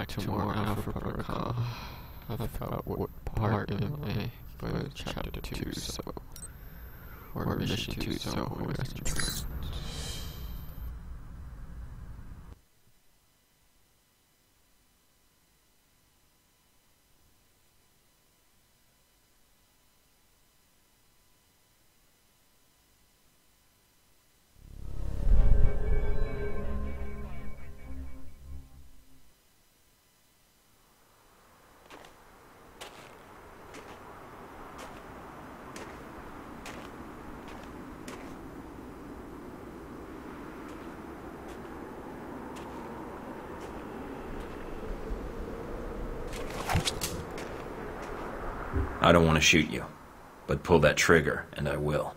back to more Alpha Protocol. I forgot what part in my but chapter 2, so or mission 2, so I don't want to shoot you, but pull that trigger, and I will.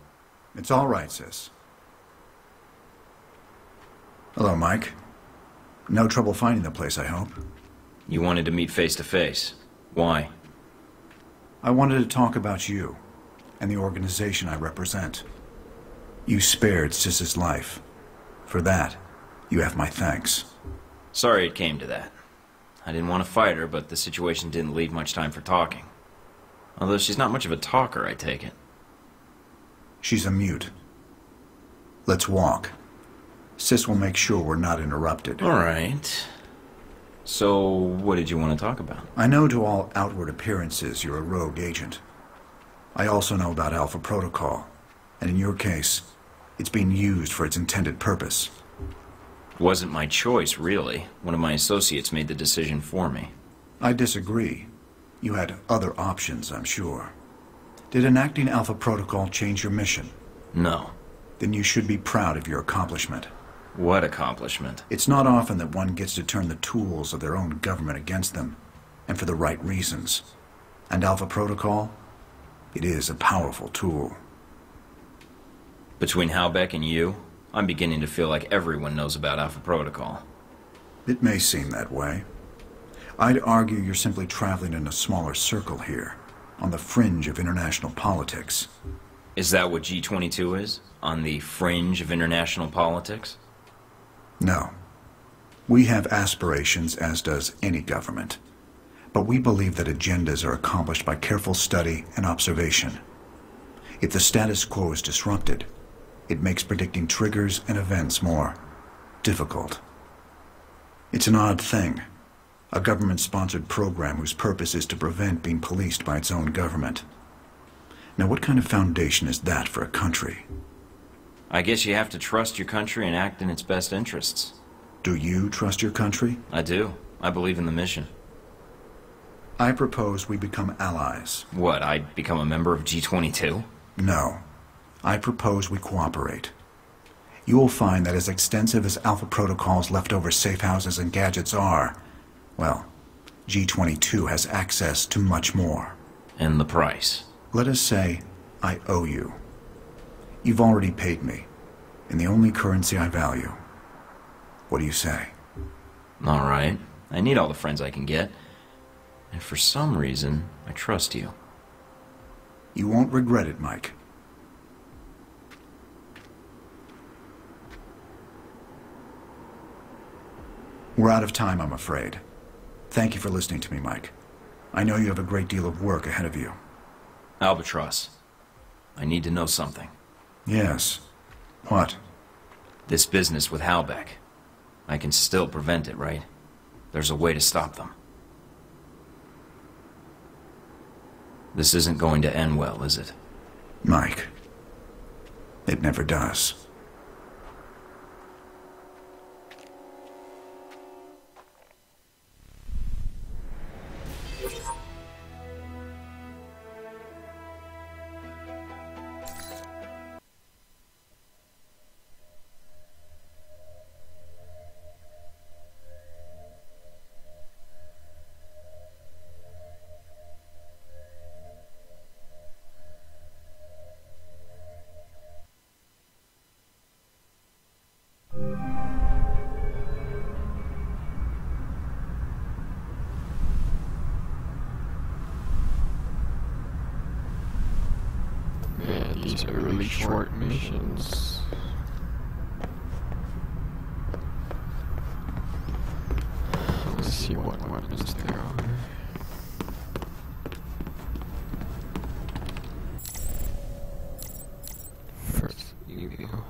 It's all right, sis. Hello, Mike. No trouble finding the place, I hope. You wanted to meet face to face. Why? I wanted to talk about you and the organization I represent. You spared Sis's life. For that, you have my thanks. Sorry it came to that. I didn't want to fight her, but the situation didn't leave much time for talking. Although she's not much of a talker, I take it. She's a mute. Let's walk. Sis will make sure we're not interrupted. All right. So, what did you want to talk about? I know to all outward appearances you're a rogue agent. I also know about Alpha Protocol, and in your case, it's being used for its intended purpose. It wasn't my choice, really. One of my associates made the decision for me. I disagree. You had other options, I'm sure. Did enacting Alpha Protocol change your mission? No. Then you should be proud of your accomplishment. What accomplishment? It's not often that one gets to turn the tools of their own government against them, and for the right reasons. And Alpha Protocol? It is a powerful tool. Between Halbeck and you, I'm beginning to feel like everyone knows about Alpha Protocol. It may seem that way. I'd argue you're simply traveling in a smaller circle here, on the fringe of international politics. Is that what G22 is? On the fringe of international politics? No. We have aspirations, as does any government. But we believe that agendas are accomplished by careful study and observation. If the status quo is disrupted, it makes predicting triggers and events more difficult. It's an odd thing. A government-sponsored program whose purpose is to prevent being policed by its own government. Now, what kind of foundation is that for a country? I guess you have to trust your country and act in its best interests. Do you trust your country? I do. I believe in the mission. I propose we become allies. What, I'd become a member of G22? No. I propose we cooperate. You will find that as extensive as Alpha Protocol's leftover safe houses and gadgets are, well, G22 has access to much more. And the price? Let us say I owe you. You've already paid me, in the only currency I value. What do you say? All right. I need all the friends I can get. And for some reason, I trust you. You won't regret it, Mike. We're out of time, I'm afraid. Thank you for listening to me, Mike. I know you have a great deal of work ahead of you. Albatross, I need to know something. Yes. What? This business with Halbeck. I can still prevent it, right? There's a way to stop them. This isn't going to end well, is it? Mike, it never does. Man, these are really short missions. Let's see see what weapons there are. First email.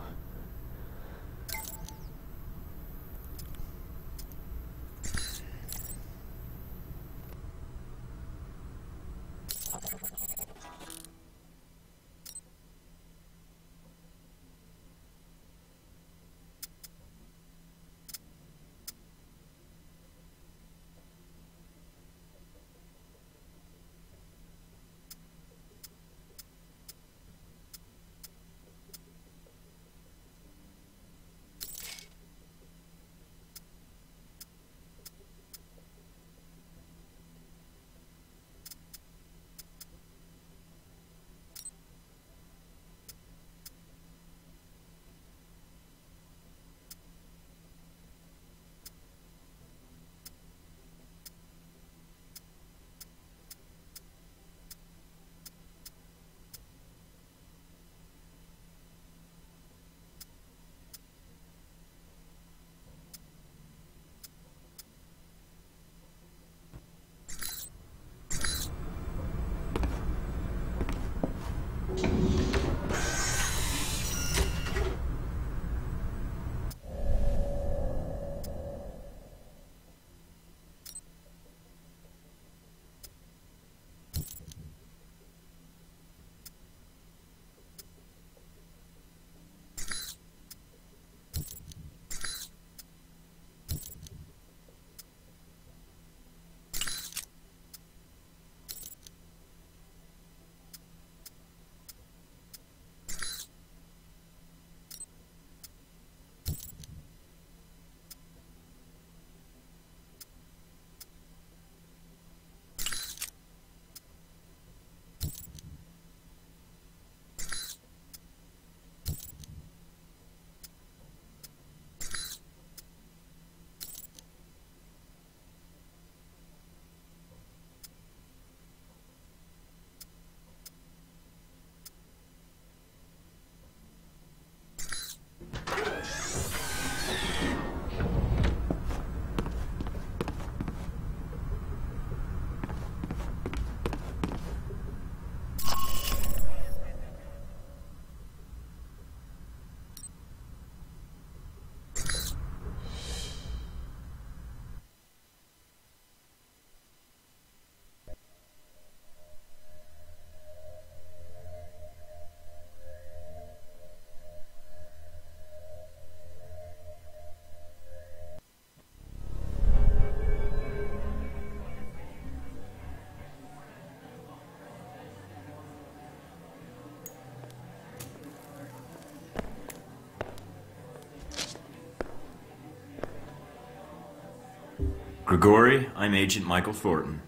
Grigori, I'm Agent Michael Thornton.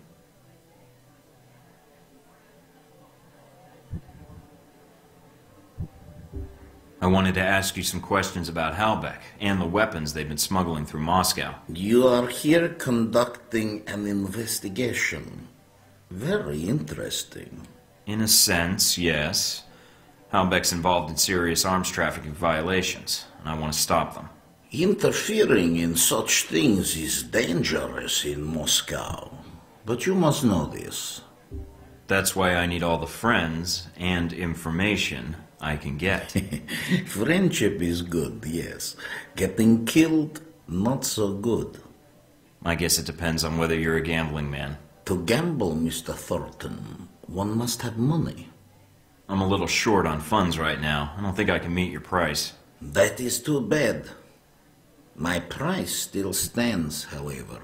I wanted to ask you some questions about Halbeck and the weapons they've been smuggling through Moscow. You are here conducting an investigation. Very interesting. In a sense, yes. Halbeck's involved in serious arms trafficking violations, and I want to stop them. Interfering in such things is dangerous in Moscow. But you must know this. That's why I need all the friends and information I can get. Friendship is good, yes. Getting killed, not so good. I guess it depends on whether you're a gambling man. To gamble, Mr. Thornton, one must have money. I'm a little short on funds right now. I don't think I can meet your price. That is too bad. My price still stands, however.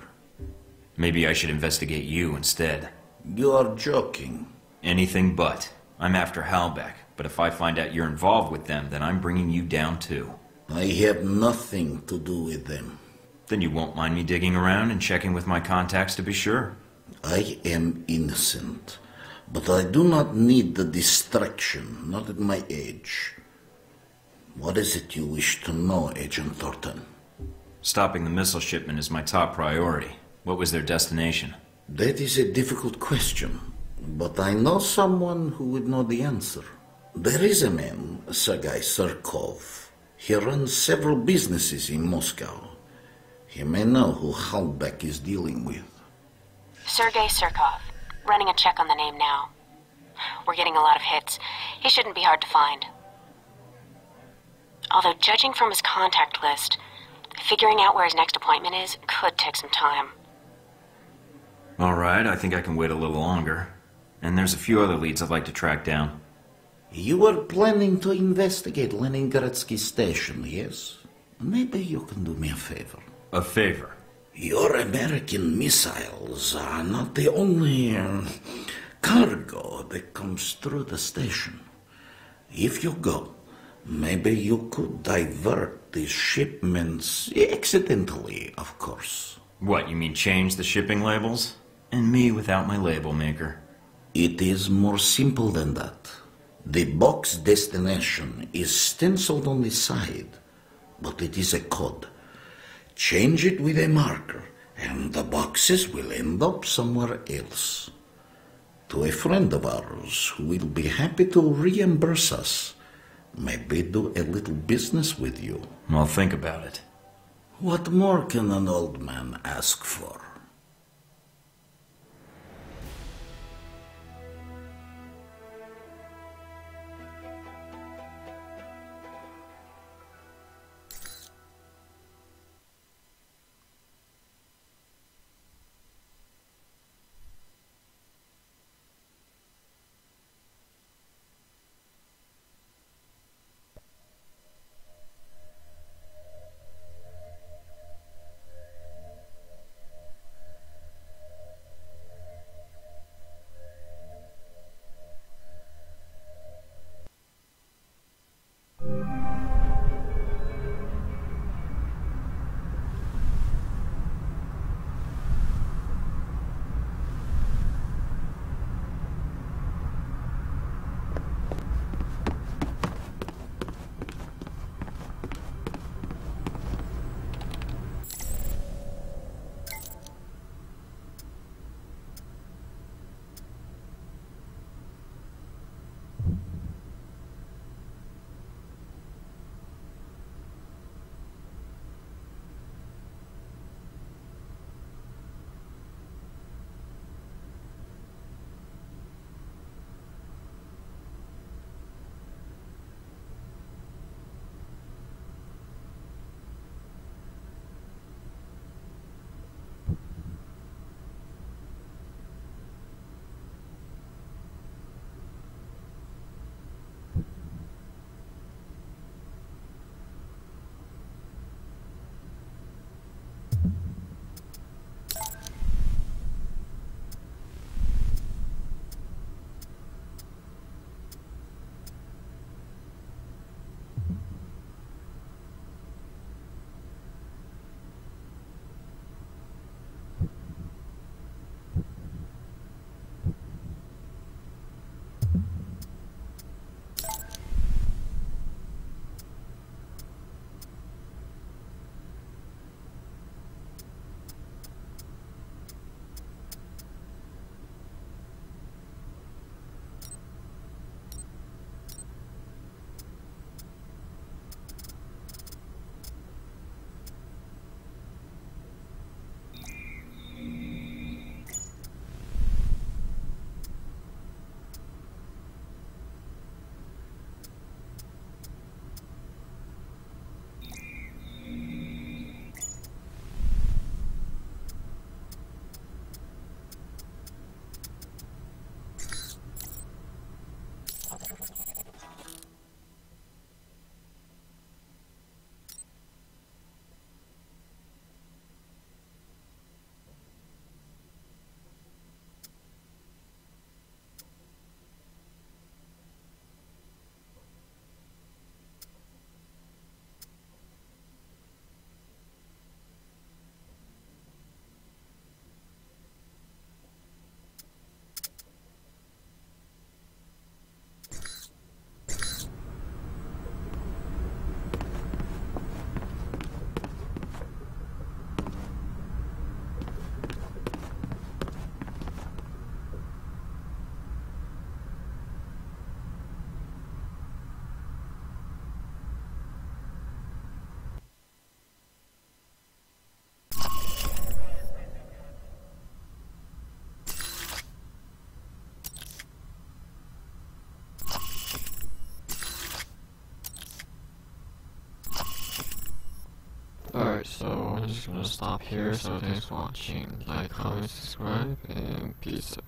Maybe I should investigate you instead. You are joking. Anything but. I'm after Halbeck, but if I find out you're involved with them, then I'm bringing you down too. I have nothing to do with them. Then you won't mind me digging around and checking with my contacts to be sure. I am innocent, but I do not need the distraction, not at my age. What is it you wish to know, Agent Thornton? Stopping the missile shipment is my top priority. What was their destination? That is a difficult question, but I know someone who would know the answer. There is a man, Sergei Surkov. He runs several businesses in Moscow. He may know who Halbeck is dealing with. Sergei Surkov. Running a check on the name now. We're getting a lot of hits. He shouldn't be hard to find. Although, judging from his contact list, figuring out where his next appointment is could take some time. Alright, I think I can wait a little longer. And there's a few other leads I'd like to track down. You were planning to investigate Leningradsky station, yes? Maybe you can do me a favor. A favor? Your American missiles are not the only cargo that comes through the station. If you go, maybe you could divert these shipments, accidentally, of course. What, you mean change the shipping labels? And me without my label maker? It is more simple than that. The box destination is stenciled on the side, but it is a code. Change it with a marker, and the boxes will end up somewhere else. To a friend of ours who will be happy to reimburse us, maybe do a little business with you. I'll think about it. What more can an old man ask for? so I'm just gonna stop here. So thanks for watching. Like, comment, subscribe, and peace out.